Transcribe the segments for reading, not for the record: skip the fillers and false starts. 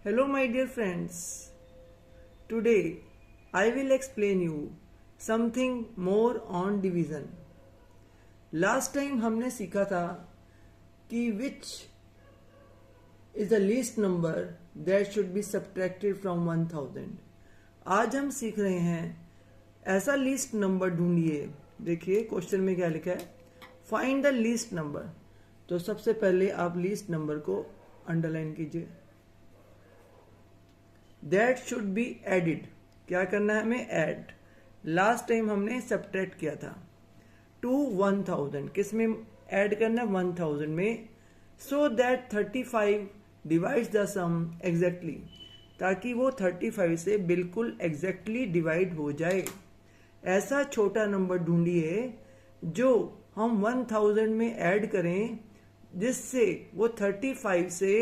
Hello my dear friends. Today I will explain you something more on division. Last time हमने सीखा था कि which is the least number that should be subtracted from 1000. आज हम सीख रहे हैं ऐसा लीस्ट नंबर ढूंढिए. देखिए क्वेश्चन में क्या लिखा है, फाइंड द लीस्ट नंबर. तो सबसे पहले आप लीस्ट नंबर को अंडरलाइन कीजिए. That should be added. क्या करना है हमें? ऐड. लास्ट टाइम हमने सब्ट्रैक्ट किया था टू 1000. किस में ऐड करना है? 1000 में. So that 35 divides the sum exactly, ताकि वो 35 से बिल्कुल एग्जैक्टली डिवाइड हो जाए. ऐसा छोटा नंबर ढूंढिए जो हम 1000 में ऐड करें जिससे वो 35 से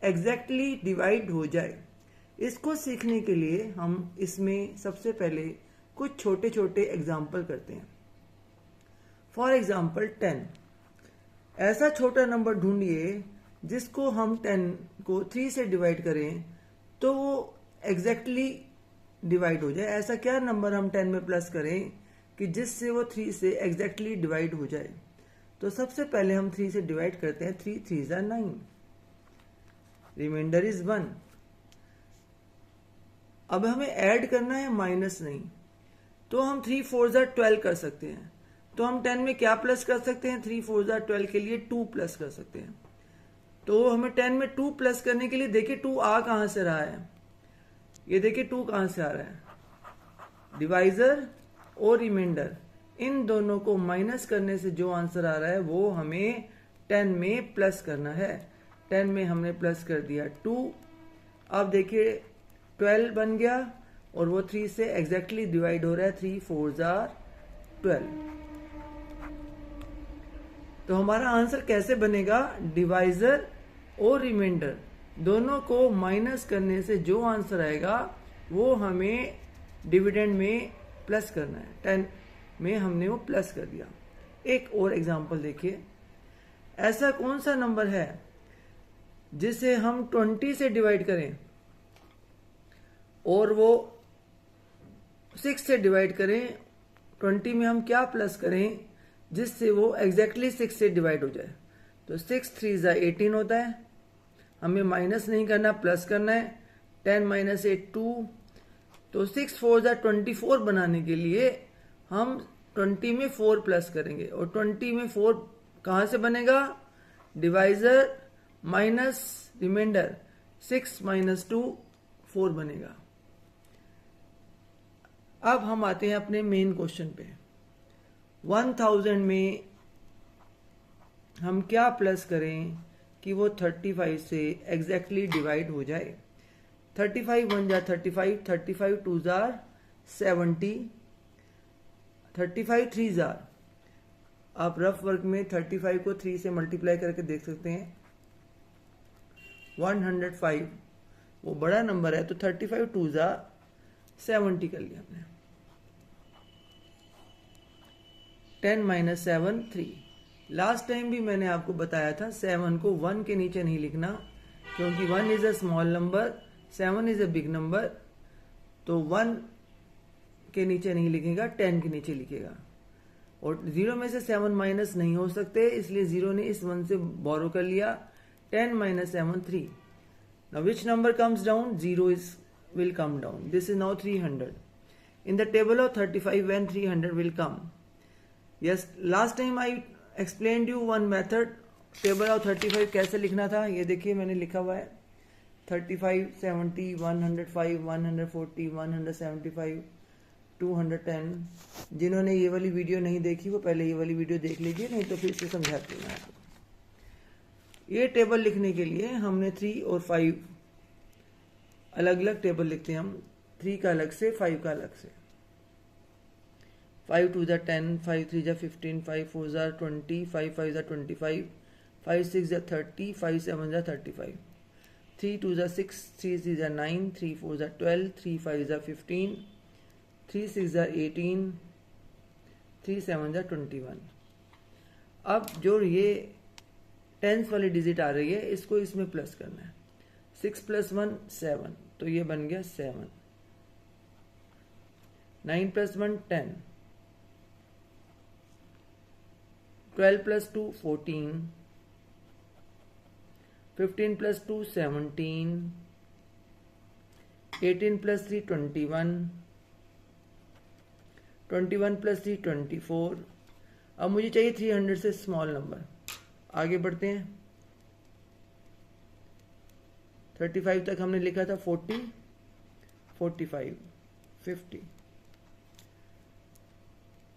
एग्जैक्टली डिवाइड हो जाए. इसको सीखने के लिए हम इसमें सबसे पहले कुछ छोटे छोटे एग्जाम्पल करते हैं. For example 10. ऐसा छोटा नंबर ढूंढिए जिसको हम 10 को 3 से डिवाइड करें तो वो एग्जैक्टली डिवाइड हो जाए. ऐसा क्या नंबर हम 10 में प्लस करें कि जिससे वो 3 से एग्जैक्टली डिवाइड हो जाए. तो सबसे पहले हम 3 से डिवाइड करते हैं. 3 3 is 9. Reminder is 1. अब हमें ऐड करना है, माइनस नहीं. तो हम 3 4 is 12 कर सकते हैं. तो हम 10 में क्या प्लस कर सकते हैं? 3 4 is 12 के लिए 2 प्लस कर सकते हैं. तो हमें 10 में 2 प्लस करने के लिए देखिए 2 आ कहां से रहा है. ये देखिए 2 कहां से आ रहा है. डिवाइजर और रिमाइंडर, इन दोनों को माइनस करने से जो आंसर आ रहा है वो हमें 10 में प्लस करना है. 10 में हमने प्लस कर दिया 2. अब देखिए 12 बन गया और वो 3 से एग्जैक्टली डिवाइड हो रहा है. 3 4 is 12. तो हमारा आंसर कैसे बनेगा? डिवाइजर और रिमाइंडर दोनों को माइनस करने से जो आंसर आएगा वो हमें डिविडेंड में प्लस करना है. 10 में हमने वो प्लस कर दिया. एक और एग्जांपल देखिए. ऐसा कौन सा नंबर है जिसे हम 20 से डिवाइड करें और वो 6 से डिवाइड करें. 20 में हम क्या प्लस करें जिससे वो एग्जैक्टली 6 से डिवाइड हो जाए. तो 6 3 is 18 होता है. हमें माइनस नहीं करना, प्लस करना है. 10 minus 8 2. तो 6 4 is 24 बनाने के लिए हम 20 में 4 प्लस करेंगे. और 20 में 4 कहां से बनेगा? Divisor minus remainder. 6 minus 2 4 बनेगा. अब हम आते हैं अपने मेन क्वेश्चन पे. 1000 में हम क्या प्लस करें कि वो 35 से एग्जैक्टली डिवाइड हो जाए. 35 1 जा 35, 35 2 जार 70, 35 3 जार. आप रफ वर्क में 35 को 3 से मल्टीप्लाई करके देख सकते हैं. 105 वो बड़ा नंबर है तो 35 2 जार 70 कर लिया हमने. 10 minus 7 3. लास्ट टाइम भी मैंने आपको बताया था 7 को 1 के नीचे नहीं लिखना, क्योंकि 1 is a small number, 7 is a big number. तो 1 के नीचे नहीं लिखेगा, 10 के नीचे लिखेगा. और 0 में से 7 माइनस नहीं हो सकते, इसलिए 0 ने इस 1 से बोरो कर लिया. 10 minus 7 3. Now which number comes down? 0 will come down. This is now 300. In the table of 35 when 300 will come. Yes, last time I explained you one method. Table of 35 कैसे लिखना था ये देखिए मैंने लिखा हुआ है. 35 70 105 140 175 210. जिन्होंने ये वाली वीडियो नहीं देखी वो पहले ये वाली वीडियो देख लीजिए, नहीं तो फिर से समझाती हूँ आपको. ये टेबल लिखने के लिए हमने 3 और 5 अलग अलग टेबल लिखते हैं हम. 3 का अलग से, 5 का अलग से. 5 2 is 10, 5 3 is 15, 5 4 is 20, 5 5 is 25, 5 6 is 30, 5 7 is 35. 3 2 is 6, 3 is 9, 3 4 is 12, 3 5 is 15, 3 6 is 18, 3 7 is 21. अब जो ये टेंस वाली डिजिट आ रही है इसको इसमें प्लस करना है. 6 + 1 7, तो ये बन गया 7। 9 + 1 10, 12 + 2 14, 15 + 2 17, 18 + 3 21, 21 + 3 24। अब मुझे चाहिए 300 से स्मॉल नंबर। आगे बढ़ते हैं। 35 तक हमने लिखा था 40, 45, 50,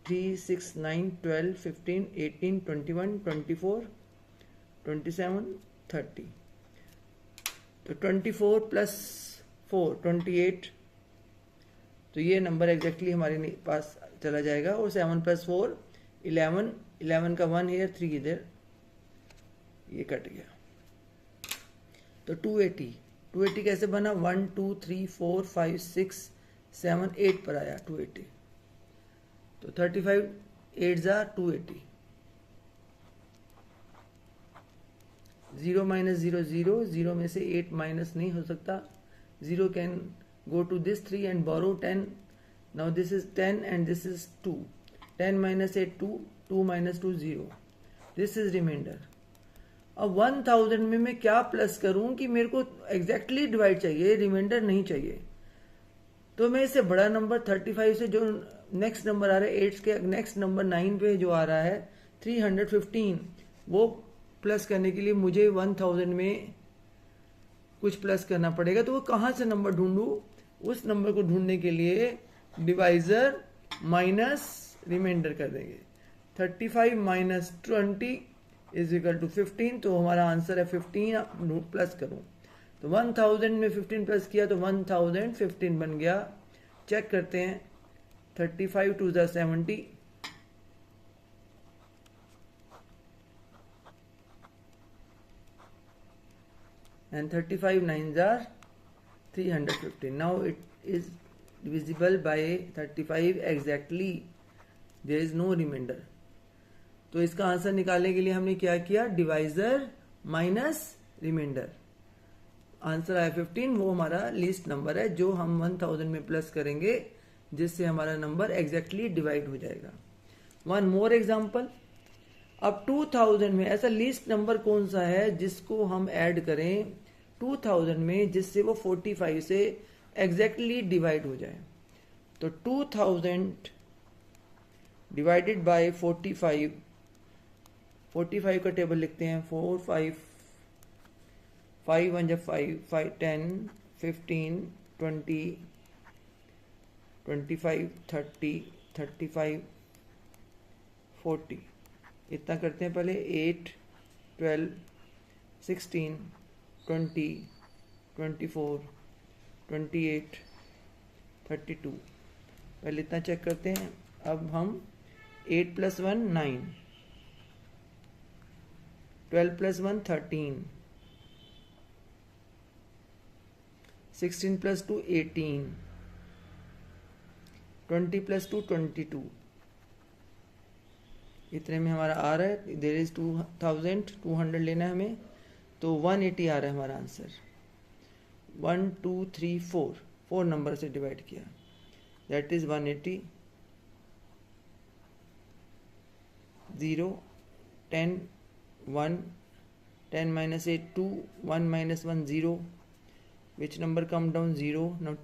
3 6 9 12 15 18 21 24 27 30। तो 24 + 4 28, तो ये नंबर एग्जैक्टली हमारे पास चला जाएगा। और 7 + 4 11, 11 का 1 इधर 3 इधर, ये कट गया। तो 280 कैसे बना? 1 2 3 4 5 6 7 8 पर आया 280। तो 35 8 ज़ा 280। 0 - 0 0, 0 में से 8 माइनस नहीं हो सकता। 0 can go to this 3 and borrow 10. Now this is 10 and this is 2. 10 - 8 2, 2 - 2 0. This is remainder. अब 1000 में मैं क्या प्लस करूं कि मेरे को एग्जैक्टली डिवाइड चाहिए, रिमाइंडर नहीं चाहिए। तो मैं इससे बड़ा नंबर 35 से जो नेक्स्ट नंबर आ रहा है 8 के नेक्स्ट नंबर 9 पे जो आ रहा है 315, वो प्लस करने के लिए मुझे 1000 में कुछ प्लस करना पड़ेगा। तो वो कहाँ से नंबर ढूंढूं? उस नंबर को ढूंढने के लिए डिवाइजर माइनस रिमाइंडर कर देंगे। 35 - 20 = 15, तो हमारा आंसर है 15 प्लस करूं तो 1000 में 15 प्लस किया तो 1015 बन गया। चेक करते हैं। 35 2 = 70, and 35 9 are 315. Now it is divisible by 35 exactly. There is no remainder. तो इसका आंसर निकालने के लिए हमने क्या किया? Divisor minus remainder. आंसर आया 15। वो हमारा लीस्ट नंबर है जो हम 1000 में प्लस करेंगे, जिससे हमारा नंबर एग्जैक्टली डिवाइड हो जाएगा। One more example. अब 2000 में ऐसा लीस्ट नंबर कौन सा है जिसको हम ऐड करें 2000 में, जिससे वो 45 से एग्जैक्टली डिवाइड हो जाए? तो 2000 डिवाइडेड बाय 45, 45 का टेबल लिखते हैं। 4 5 5 1 5 5 10 15 20 25 30 35 40। इतना करते हैं पहले। 8 12 16 20 24 28 32। पहले इतना चेक करते हैं। अब हम 8 + 1 9, 12 + 1 13, 16 + 2 18, 20 + 2 22। इतने में हमारा आ रहा है। देयर इज 2200 लेना है हमें, तो 180 आ रहा है हमारा आंसर। 1 2 3 4 नंबर से डिवाइड किया, that is 180। 0 10 1 10 - 8 2 1 - 1 0। Which number come down? 0। Now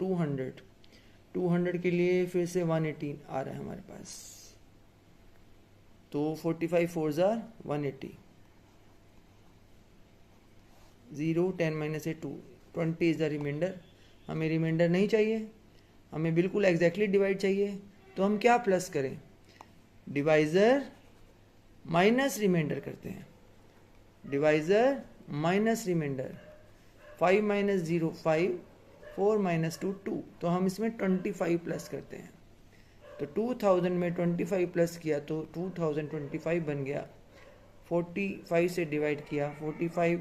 200 के लिए फिर से 180 आ रहा है हमारे पास। तो 45 4 are 180। 0 10 - 8 2, 20 is the remainder. हमें रिमाइंडर नहीं चाहिए, हमें बिल्कुल एग्जैक्टली डिवाइड चाहिए। तो हम क्या प्लस करें? डिवाइजर माइनस रिमाइंडर करते हैं। Divisor minus remainder. 5 - 0 5, 4 - 2 2। तो हम इसमें 25 प्लस करते हैं। तो 2000 में 25 प्लस किया तो 2025 बन गया। 45 से डिवाइड किया, 45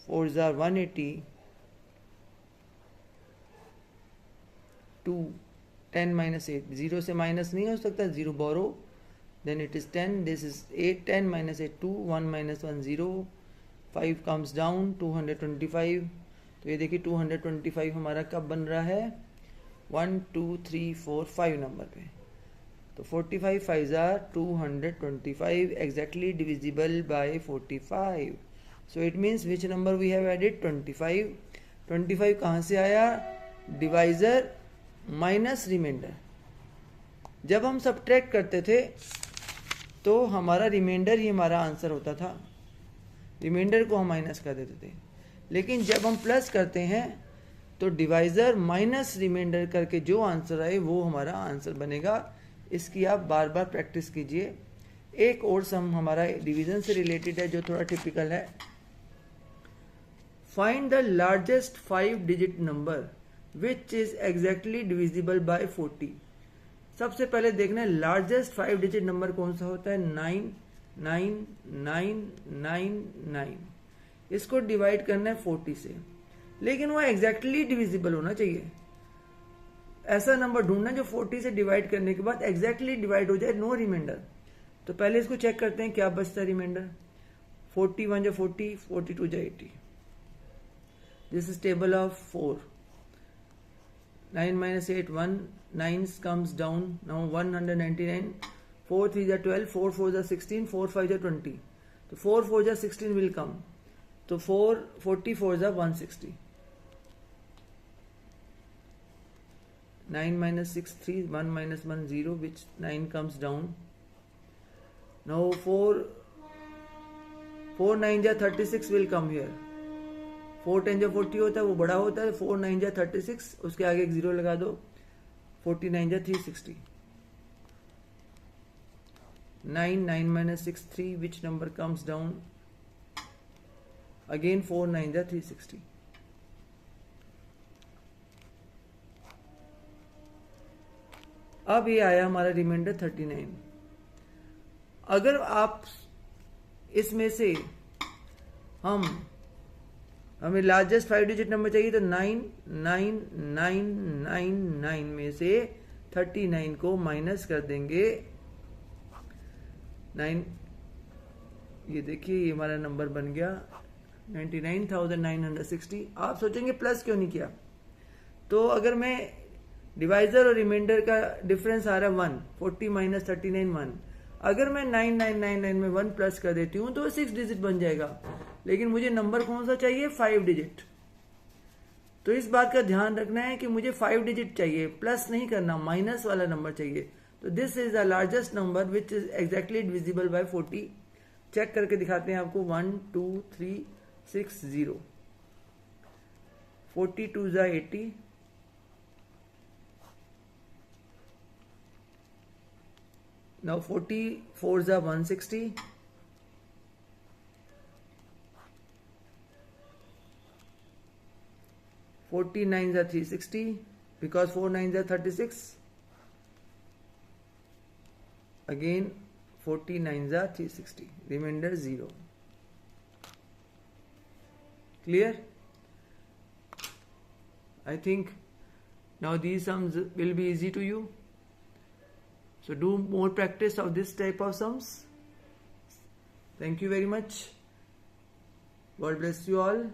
4 are 180, 2 10 - 8, 0 से माइनस नहीं हो सकता, 0 borrow, then it is 10, this is 8 10 - 8 2 1 - 1 0, 5 comes down 225। तो ये देखिए 225 हमारा कब बन रहा है, 1 2 3 4 5 नंबर पे। तो 45 5 are 225 exactly divisible by 45. So it means which number we have added, 25। 25 कहाँ से आया, डिवाइजर माइनस रिमाइंडर। जब हम सब्ट्रैक्ट करते थे तो हमारा रिमाइंडर ही हमारा आंसर होता था, रिमाइंडर को हम माइनस कर देते थे। लेकिन जब हम प्लस करते हैं तो डिवाइजर माइनस रिमाइंडर करके जो आंसर आए वो हमारा आंसर बनेगा। इसकी आप बार बार प्रैक्टिस कीजिए। एक और सम हमारा डिवीजन से रिलेटेड है जो थोड़ा टिपिकल है। Find the largest 5 digit number which is exactly divisible by 40। सबसे पहले देखना है लार्जेस्ट 5 डिजिट नंबर कौन सा होता है, 9 9 9 9 9। इसको डिवाइड करना है 40 से, लेकिन वो एग्जैक्टली डिविजिबल होना चाहिए। ऐसा नंबर ढूंढना जो 40 से डिवाइड करने के बाद एग्जैक्टली डिवाइड हो जाए, नो रिमाइंडर। तो पहले इसको चेक करते हैं क्या बचता है रिमाइंडर। 41 जो 40, 42 जो 80। This is table of 4। 9 minus 8 1, 9 comes down, now 199, 4 3 are 12, 4 4 are 16, 4 5 are 20। तो 4 4 are 16 will come, तो 4 44 are 160। 9 minus 6 3, 1 minus 1 0, which 9 comes down। Now 4 9 are 36 will come here। 4 10 जो 40 होता है वो बड़ा होता है, 4 9 जा 36, उसके आगे एक 0 लगा दो, 49 जा 360। 9 9 minus 6 3, which number comes down, again 4 9 जा 360। अब ये आया हमारा रिमाइंडर 39। अगर आप इसमें से हमें लार्जेस्ट 5 डिजिट नंबर चाहिए तो 9 9 9 9 9 में से 39 को माइनस कर देंगे। 9, ये देखिए ये हमारा नंबर बन गया 99,960। आप सोचेंगे प्लस क्यों नहीं किया, तो अगर मैं डिवाइजर और रिमाइंडर का डिफरेंस आ रहा है 1, 40 माइनस 39 1, अगर मैं 9999 में 1 प्लस कर देती हूं तो 6 डिजिट बन जाएगा। लेकिन मुझे नंबर कौन सा चाहिए, 5 डिजिट। तो इस बात का ध्यान रखना है कि मुझे 5 डिजिट चाहिए, प्लस नहीं करना, माइनस वाला नंबर चाहिए। तो this is the largest number which is exactly divisible by 40। Check करके दिखाते हैं आपको, 1 2 3 6 0। 42 जा 80, now 44 जा 160, 49 are 360 because 4 9s are 36, again 49s are 360, remainder 0। Clear? I think now these sums will be easy to you, so do more practice of this type of sums. Thank you very much. God bless you all.